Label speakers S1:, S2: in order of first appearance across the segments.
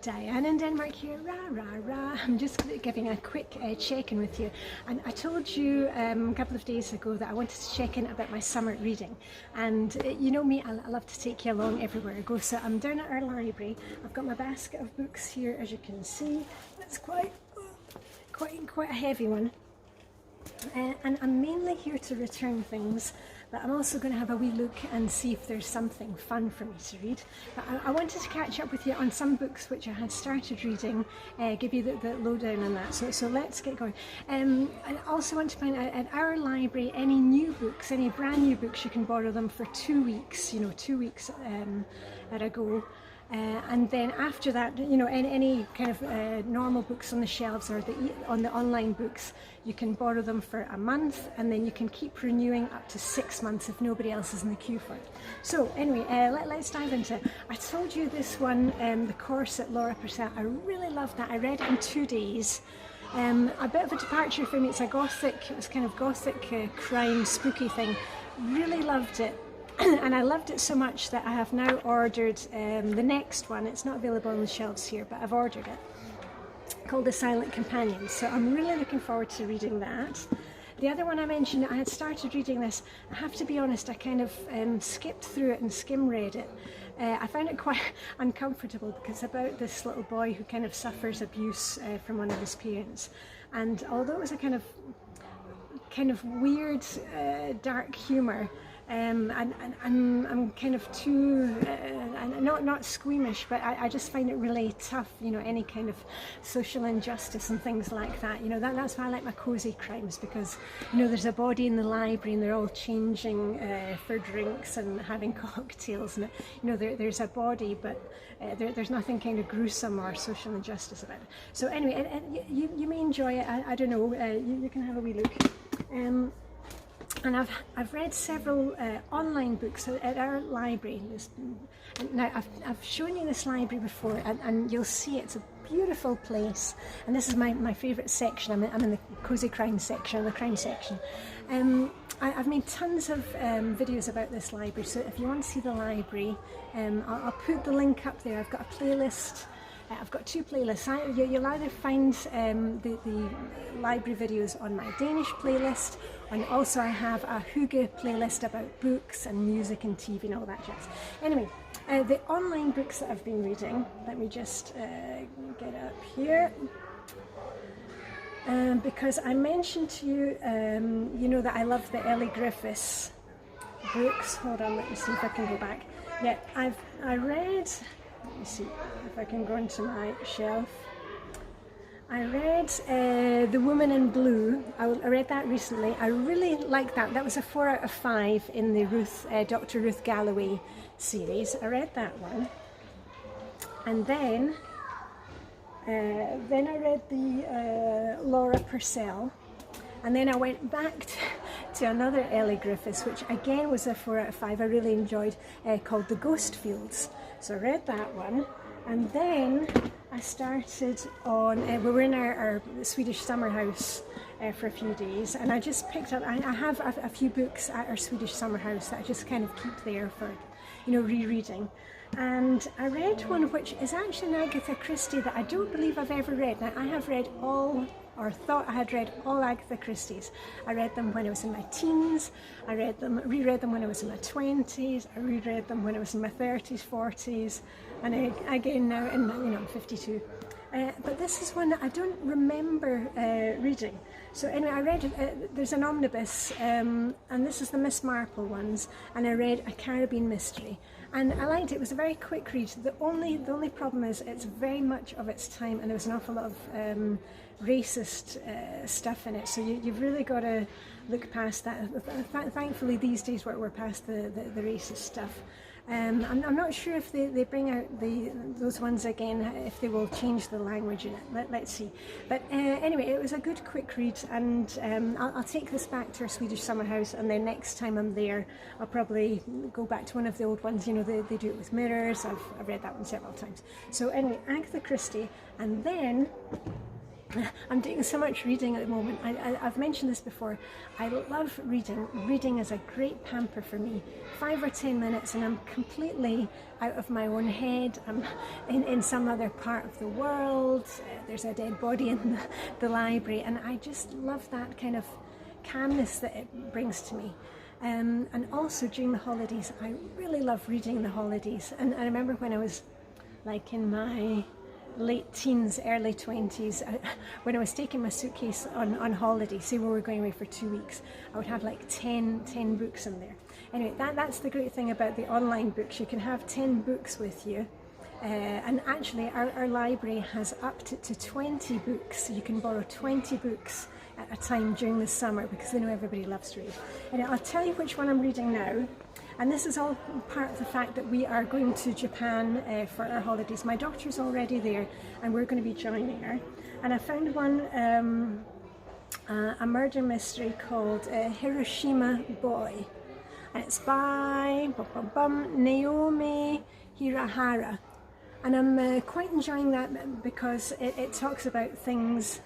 S1: Diane in Denmark here, rah rah rah. I'm just giving a quick check-in with you, and I told you a couple of days ago that I wanted to check in about my summer reading, and you know me, I love to take you along everywhere I go. So I'm down at our library. I've got my basket of books here, as you can see. It's quite a heavy one, and I'm mainly here to return things, but I'm also going to have a wee look and see if there's something fun for me to read. But I wanted to catch up with you on some books which I had started reading, give you the lowdown on that. So let's get going. I also want to find out at our library any new books, any brand new books, you can borrow them for 2 weeks, 2 weeks at a go. And then after that, any kind of normal books on the shelves or on the online books, you can borrow them for a month, and then you can keep renewing up to 6 months if nobody else is in the queue for it. So anyway, let's dive into it. I told you this one, The Corset, Laura Purcell. I really loved that. I read it in 2 days. A bit of a departure for me. It was kind of gothic crime, spooky thing. Really loved it. And I loved it so much that I have now ordered the next one. It's not available on the shelves here, but I've ordered it, called The Silent Companions. So I'm really looking forward to reading that. The other one I mentioned, I had started reading this. I have to be honest, I kind of skipped through it and skim read it. I found it quite uncomfortable because it's about this little boy who kind of suffers abuse from one of his parents. And although it was a kind of weird, dark humour, and I'm kind of too, not squeamish, but I just find it really tough, any kind of social injustice and things like that. That's why I like my cosy crimes, because, there's a body in the library and they're all changing for drinks and having cocktails, and, there's a body, but there's nothing kind of gruesome or social injustice about it. So anyway, you may enjoy it. I don't know, you can have a wee look. And I've read several online books at our library. Now I've shown you this library before, and you'll see it's a beautiful place. And this is my favourite section. I'm in the cosy crime section, the crime section. I've made tons of videos about this library. So if you want to see the library, I'll put the link up there. I've got a playlist. I've got 2 playlists. You'll either find the library videos on my Danish playlist, and also I have a hygge playlist about books and music and TV and all that jazz. Anyway, the online books that I've been reading, let me just get up here. Because I mentioned to you, that I love the Ellie Griffiths books. Hold on, let me see if I can go back. Yeah, I read... Let me see if I can go into my shelf. I read The Woman in Blue. I read that recently. I really liked that. That was a 4 out of 5 in the Dr. Ruth Galloway series. I read that one. And then I read the Laura Purcell. And then I went back to another Ellie Griffiths, which again was a 4 out of 5. I really enjoyed, called The Ghost Fields. So I read that one, and then I started on, we were in our Swedish summer house for a few days, and I just picked up, I have a few books at our Swedish summer house that I just kind of keep there for, rereading. And I read one which is actually an Agatha Christie that I don't believe I've ever read. Now, I have read all, or thought I had read all Agatha Christie's. I read them when I was in my teens, I reread them when I was in my 20s, I reread them when I was in my 30s, 40s, and again now, I'm 52. But this is one that I don't remember reading. So anyway, I read, there's an omnibus, and this is the Miss Marple ones, and I read A Caribbean Mystery. And I liked it. It was a very quick read. The only problem is it's very much of its time, and there was an awful lot of racist stuff in it. So you've really got to look past that. Thankfully, these days we're past the racist stuff. I'm not sure if they bring out those ones again, if they will change the language in it. Let's see. But anyway, it was a good quick read, and I'll take this back to our Swedish summer house, and then next time I'm there, I'll probably go back to one of the old ones. They do it with mirrors. I've read that one several times. So anyway, Agatha Christie, and then I'm doing so much reading at the moment. I've mentioned this before. I love reading. Reading is a great pamper for me. 5 or 10 minutes and I'm completely out of my own head. I'm in some other part of the world. There's a dead body in the library, and I just love that kind of calmness that it brings to me. And also during the holidays, I really love reading the holidays. And I remember when I was like in my late teens, early 20s, when I was taking my suitcase on holiday, say we were going away for 2 weeks, I would have like 10 books in there. Anyway, that's the great thing about the online books. You can have 10 books with you. And actually our library has up to 20 books. So you can borrow 20 books at a time during the summer, because they know everybody loves to read. And I'll tell you which one I'm reading now. And this is all part of the fact that we are going to Japan for our holidays. My daughter's already there and we're going to be joining her. And I found one, a murder mystery called Hiroshima Boy. And it's by Naomi Hirahara. And I'm quite enjoying that because it talks about things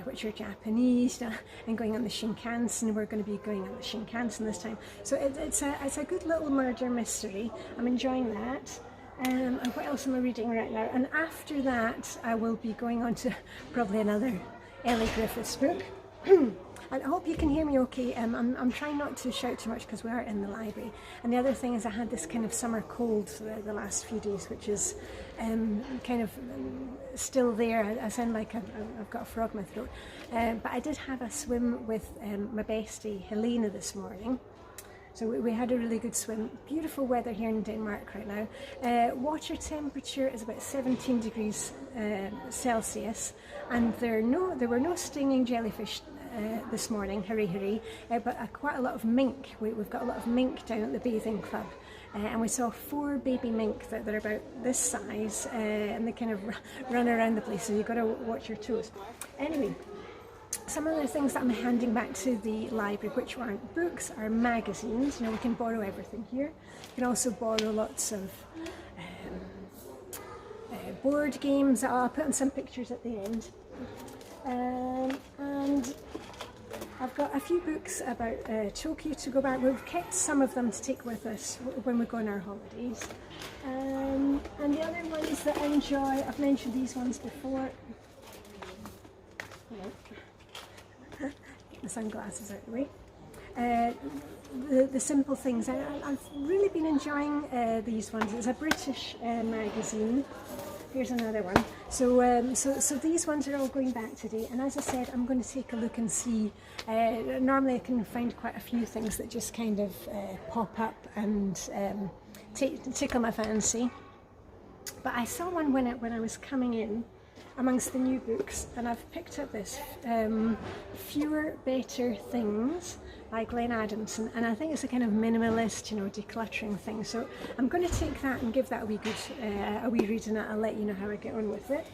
S1: which are Japanese, and going on the Shinkansen. We're going to be going on the Shinkansen this time. So it's a good little murder mystery. I'm enjoying that. And what else am I reading right now? And after that, I will be going on to probably another Ellie Griffiths book. I hope you can hear me okay. I'm trying not to shout too much because we are in the library. And the other thing is I had this kind of summer cold the last few days, which is kind of still there. I sound like I've got a frog in my throat. But I did have a swim with my bestie Helena this morning. So we had a really good swim. Beautiful weather here in Denmark right now. Water temperature is about 17 degrees Celsius, and there were no stinging jellyfish this morning, hooray hooray, but quite a lot of mink. We've got a lot of mink down at the bathing club, and we saw 4 baby mink that are about this size, and they kind of run around the place, so you've got to watch your toes. Anyway, some of the things that I'm handing back to the library, which aren't books, are magazines. You know, we can borrow everything here. You can also borrow lots of board games. I'll put in some pictures at the end. And I've got a few books about Tokyo to go back. We've kept some of them to take with us when we go on our holidays. And the other ones that I enjoy, I've mentioned these ones before. Get the sunglasses out of the way. The simple things. I've really been enjoying these ones. It's a British magazine. Here's another one. So these ones are all going back today, and as I said, I'm going to take a look and see. Normally I can find quite a few things that just kind of pop up and tickle my fancy. But I saw one when I was coming in amongst the new books, and I've picked up this Fewer Better Things by Glenn Adamson, and I think it's a kind of minimalist, you know, decluttering thing. So I'm going to take that and give that a wee read, and I'll let you know how I get on with it.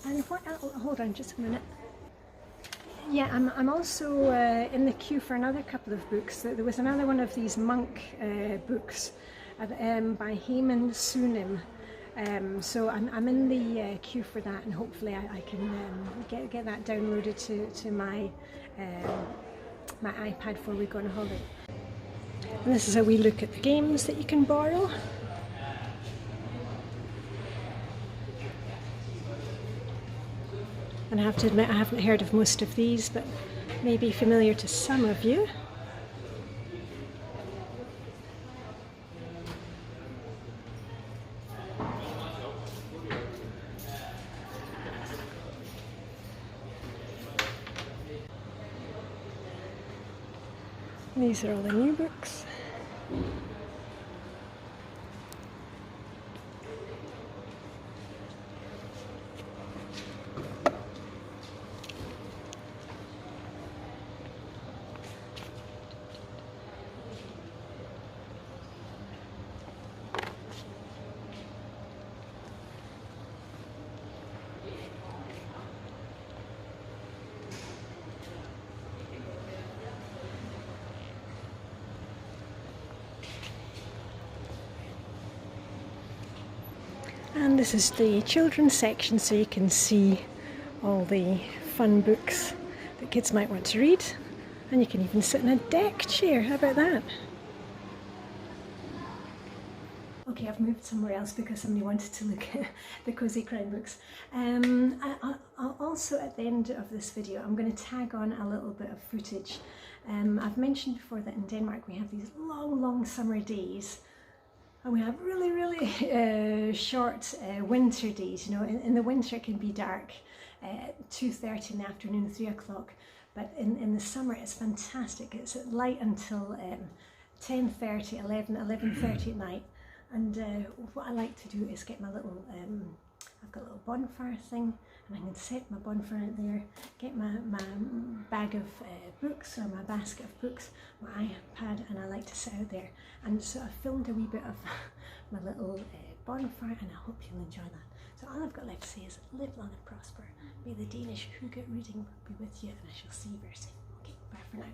S1: And what? Hold on, just a minute. Yeah, I'm also in the queue for another couple of books. There was another one of these monk books by Heyman Sunim. So I'm in the queue for that, and hopefully I can get that downloaded to my iPad before we go on holiday. And this is a wee look at the games that you can borrow. And I have to admit I haven't heard of most of these, but may be familiar to some of you. These are all the new books. And this is the children's section, so you can see all the fun books that kids might want to read. And you can even sit in a deck chair. How about that? Okay, I've moved somewhere else because somebody wanted to look at the Cozy Crown books. I'll also, at the end of this video, I'm going to tag on a little bit of footage. I've mentioned before that in Denmark we have these long summer days, and we have really short winter days. You know, in the winter it can be dark at 2:30 in the afternoon, 3 o'clock, but in the summer it's fantastic. It's light until 10:30, 11:30 at night. And what I like to do is get my little, I've got a little bonfire thing, and I can set my bonfire out there, get my bag of books or my basket of books, my iPad, and I like to sit out there. And so I filmed a wee bit of my little bonfire, and I hope you'll enjoy that. So all I've got left to say is live long and prosper. May the Danish hygge reading be with you, and I shall see you very soon. Okay, bye for now.